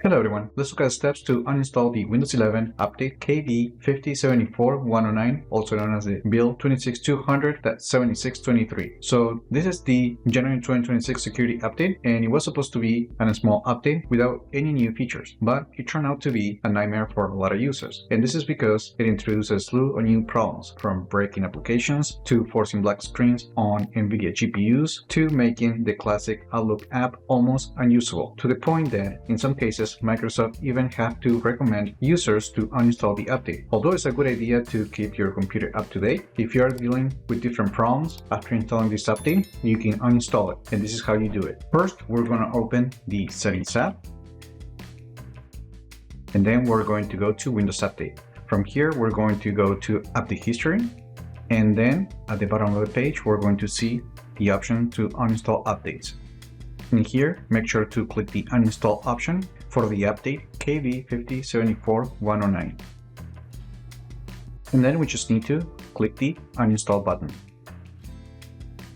Hello everyone, let's look at steps to uninstall the Windows 11 update KB5074109, also known as the build 26200.7623. So this is the January 2026 security update, and it was supposed to be a small update without any new features, but it turned out to be a nightmare for a lot of users. And this is because it introduces a slew of new problems, from breaking applications to forcing black screens on NVIDIA GPUs to making the classic Outlook app almost unusable, to the point that in some cases Microsoft even have to recommend users to uninstall the update. Although it's a good idea to keep your computer up to date, if you are dealing with different problems after installing this update, you can uninstall it, and this is how you do it. First, we're going to open the Settings app, and then we're going to go to Windows Update. From here, we're going to go to Update History, and then at the bottom of the page, we're going to see the option to uninstall updates. In here, make sure to click the Uninstall option for the update KB5074109. And then we just need to click the Uninstall button.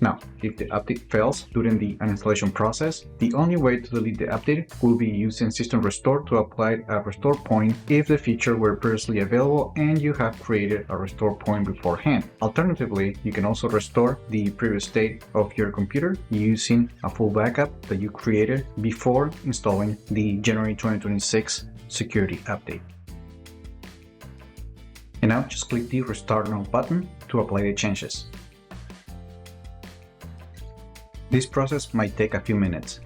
Now, if the update fails during the uninstallation process, the only way to delete the update will be using System Restore to apply a restore point if the feature were previously available and you have created a restore point beforehand. Alternatively, you can also restore the previous state of your computer using a full backup that you created before installing the January 2026 security update. And now just click the Restart Now button to apply the changes. This process might take a few minutes.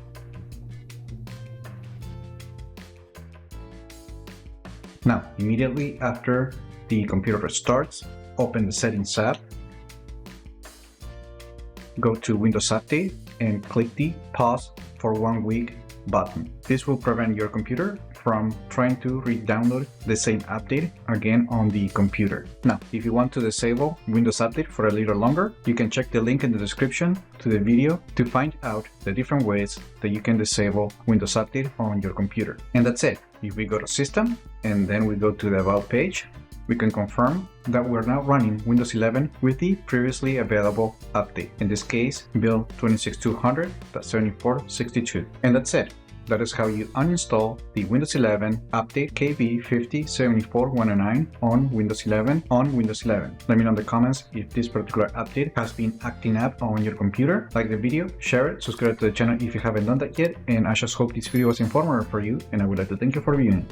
Now, immediately after the computer restarts, open the Settings app, go to Windows Update, and click the Pause for 1 week button. This will prevent your computer from trying to re-download the same update again on the computer. Now, if you want to disable Windows Update for a little longer, you can check the link in the description to the video to find out the different ways that you can disable Windows Update on your computer. And that's it. If we go to System and then we go to the About page, we can confirm that we're now running Windows 11 with the previously available update. In this case, build 26200.7462. And that's it. That is how you uninstall the Windows 11 update KB5074109 on Windows 11 on Windows 11. Let me know in the comments if this particular update has been acting up on your computer. Like the video, share it, subscribe to the channel if you haven't done that yet, and I just hope this video was informative for you, and I would like to thank you for viewing.